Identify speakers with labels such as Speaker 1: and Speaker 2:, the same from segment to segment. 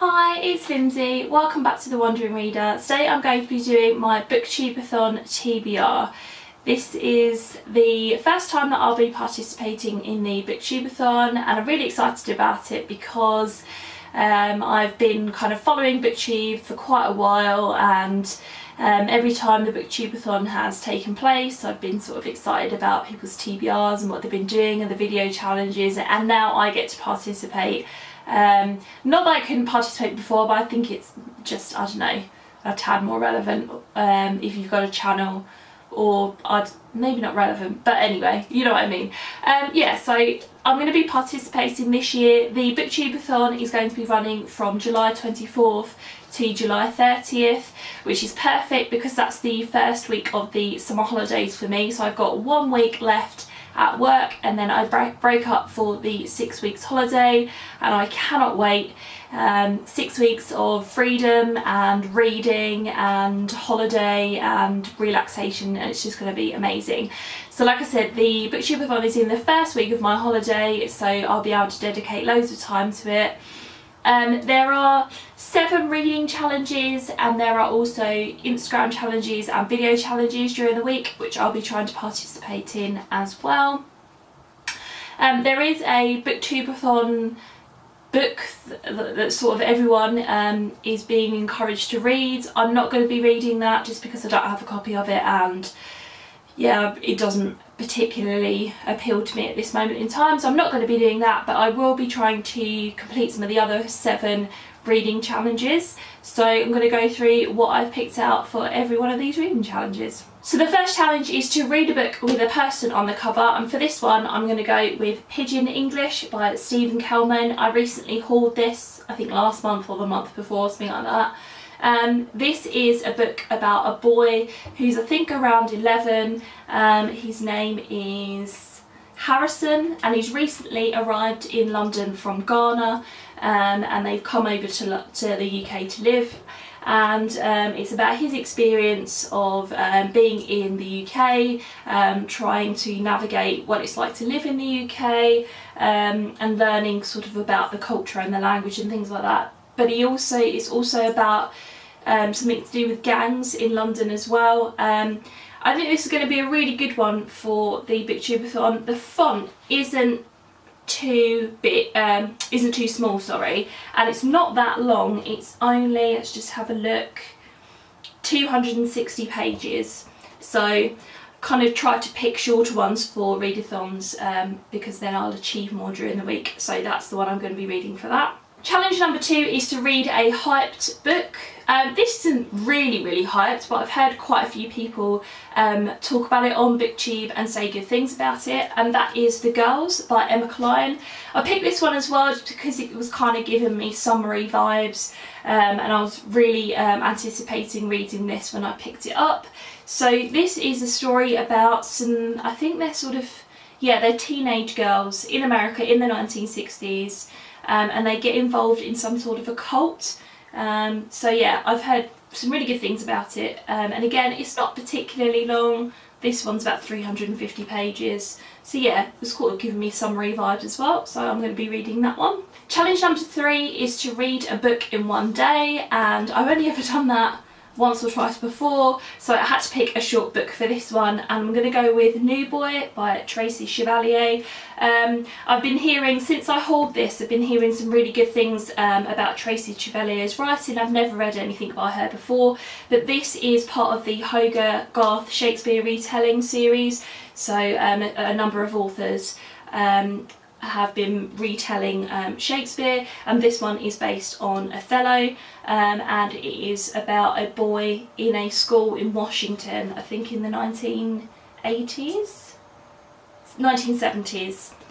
Speaker 1: Hi, it's Lindsay. Welcome back to The Wandering Reader. Today I'm going to be doing my BookTube-A-Thon TBR. This is the first time that I'll be participating in the BookTube-A-Thon, and I'm really excited about it because I've been kind of following BookTube for quite a while, and every time the BookTube-A-Thon has taken place I've been sort of excited about people's TBRs and what they've been doing and the video challenges, and now I get to participate. Not that I couldn't participate before, but I think it's just, I don't know, a tad more relevant if you've got a channel, or maybe not relevant, but anyway, you know what I mean. Yeah, so I'm going to be participating this year. The BookTube-A-Thon is going to be running from July 24th to July 30th, which is perfect because that's the first week of the summer holidays for me. So I've got 1 week left at work, and then I break up for the 6 weeks holiday, and I cannot wait. 6 weeks of freedom and reading and holiday and relaxation, and it's just going to be amazing. So like I said, the BookTube-A-Thon is in the first week of my holiday, so I'll be able to dedicate loads of time to it. There are 7 reading challenges, and there are also Instagram challenges and video challenges during the week, which I'll be trying to participate in as well. There is a BookTube-A-Thon book that sort of everyone is being encouraged to read. I'm not going to be reading that just because I don't have a copy of it, and yeah, it doesn't particularly appeal to me at this moment in time, so I'm not going to be doing that, but I will be trying to complete some of the other 7 reading challenges. So I'm going to go through what I've picked out for every one of these reading challenges. So the first challenge is to read a book with a person on the cover, and for this one I'm going to go with Pigeon English by Stephen Kelman. I recently hauled this, I think last month or the month before, something like that. This is a book about a boy who's, I think, around 11. His name is Harrison, and he's recently arrived in London from Ghana, and they've come over to the UK to live. And it's about his experience of being in the UK, trying to navigate what it's like to live in the UK, and learning sort of about the culture and the language and things like that. But it's also about something to do with gangs in London as well. I think this is going to be a really good one for the BookTube-A-Thon. The font isn't too small, sorry, and it's not that long. It's only, let's just have a look, 260 pages. So kind of try to pick shorter ones for readathons, because then I'll achieve more during the week. So that's the one I'm going to be reading for that. Challenge number 2 is to read a hyped book. This isn't really hyped, but I've heard quite a few people talk about it on BookTube and say good things about it, and that is The Girls by Emma Cline. I picked this one as well just because it was kind of giving me summery vibes, and I was really anticipating reading this when I picked it up. So this is a story about some, I think they're sort of, yeah, they're teenage girls in America in the 1960s. And they get involved in some sort of a cult. So yeah, I've heard some really good things about it, and again, it's not particularly long. This one's about 350 pages, so yeah, it was sort of giving me summary vibes as well, so I'm going to be reading that one. Challenge number 3 is to read a book in 1 day, and I've only ever done that once or twice before, so I had to pick a short book for this one, and I'm going to go with New Boy by Tracy Chevalier. I've been hearing, since I hauled this, I've been hearing some really good things about Tracy Chevalier's writing. I've never read anything by her before, but this is part of the Hogarth Shakespeare retelling series, so a number of authors have been retelling Shakespeare, and this one is based on Othello, and it is about a boy in a school in Washington, I think in the 1970s.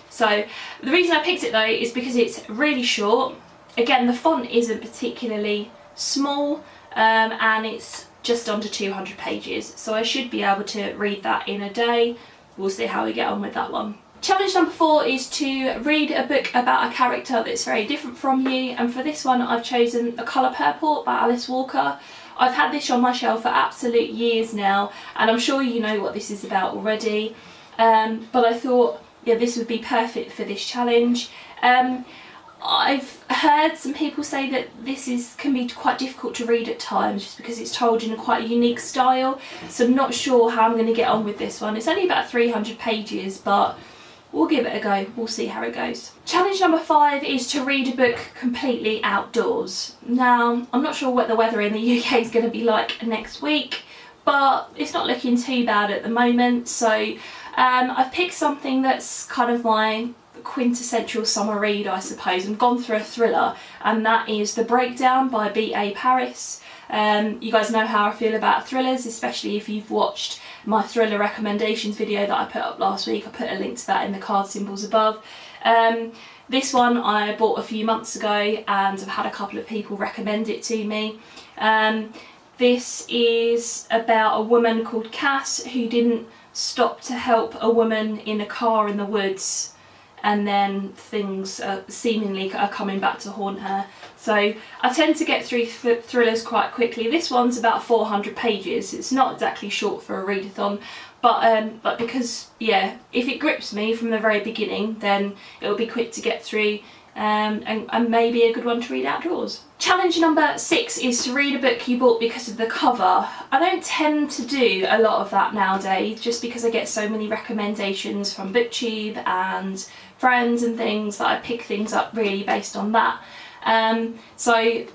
Speaker 1: So the reason I picked it though is because it's really short. Again, the font isn't particularly small, and it's just under 200 pages, so I should be able to read that in a day. We'll see how we get on with that one. Challenge number 4 is to read a book about a character that's very different from you, and for this one I've chosen The Colour Purple by Alice Walker. I've had this on my shelf for absolute years now, and I'm sure you know what this is about already, but I thought, yeah, this would be perfect for this challenge. I've heard some people say that this can be quite difficult to read at times just because it's told in a quite unique style, so I'm not sure how I'm going to get on with this one. It's only about 300 pages, but we'll give it a go. We'll see how it goes. Challenge number 5 is to read a book completely outdoors. Now, I'm not sure what the weather in the UK is going to be like next week, but it's not looking too bad at the moment, so I've picked something that's kind of my quintessential summer read, I suppose, and gone through a thriller, and that is The Breakdown by B.A. Paris. You guys know how I feel about thrillers, especially if you've watched my thriller recommendations video that I put up last week. I put a link to that in the card symbols above. This one I bought a few months ago and I've had a couple of people recommend it to me. This is about a woman called Cass who didn't stop to help a woman in a car in the woods, and then things seemingly are coming back to haunt her. So I tend to get through thrillers quite quickly. This one's about 400 pages. It's not exactly short for a readathon, but because, yeah, if it grips me from the very beginning, then it'll be quick to get through, and maybe a good one to read outdoors. Challenge number 6 is to read a book you bought because of the cover. I don't tend to do a lot of that nowadays, just because I get so many recommendations from BookTube and friends and things that I pick things up really based on that. So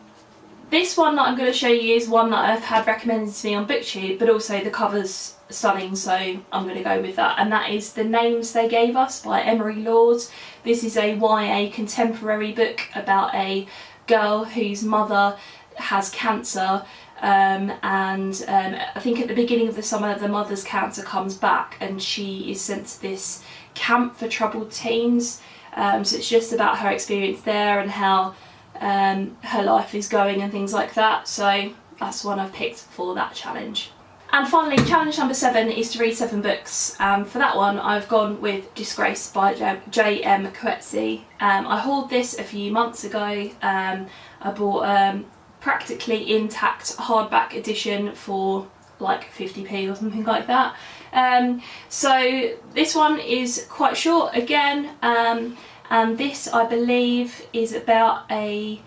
Speaker 1: this one that I'm going to show you is one that I've had recommended to me on BookTube, but also the cover's stunning, so I'm going to go with that, and that is The Names They Gave Us by Emery Lord. This is a YA contemporary book about a girl whose mother has cancer, and I think at the beginning of the summer the mother's cancer comes back and she is sent to this camp for troubled teens, so it's just about her experience there and how her life is going and things like that, so that's one I've picked for that challenge. And finally, challenge number 7 is to read 7 books. For that one I've gone with Disgraced by J.M. Coetzee. I hauled this a few months ago. I bought practically intact hardback edition for like 50p or something like that. So this one is quite short again, and this I believe is about a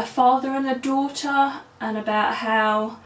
Speaker 1: father and a daughter, and about how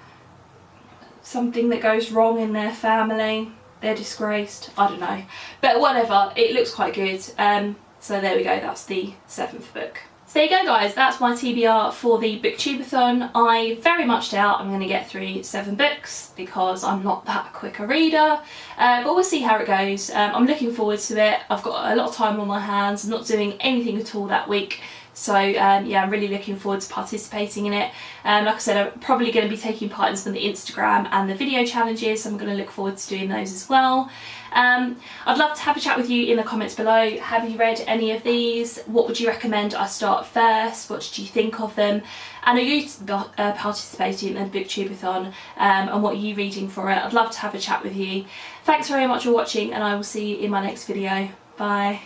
Speaker 1: something that goes wrong in their family, they're disgraced, I don't know, but whatever, it looks quite good. So there we go, that's the 7th book. So there you go guys, that's my TBR for the BookTube-A-Thon. I very much doubt I'm going to get through 7 books because I'm not that quick a reader, but we'll see how it goes. I'm looking forward to it. I've got a lot of time on my hands. I'm not doing anything at all that week, so yeah, I'm really looking forward to participating in it. Like I said, I'm probably going to be taking part in some of the Instagram and the video challenges, so I'm going to look forward to doing those as well. I'd love to have a chat with you in the comments below. Have you read any of these? What would you recommend I start first? What did you think of them? And are you participating in the BookTube-A-Thon, and what are you reading for it? I'd love to have a chat with you. Thanks very much for watching, and I will see you in my next video. Bye.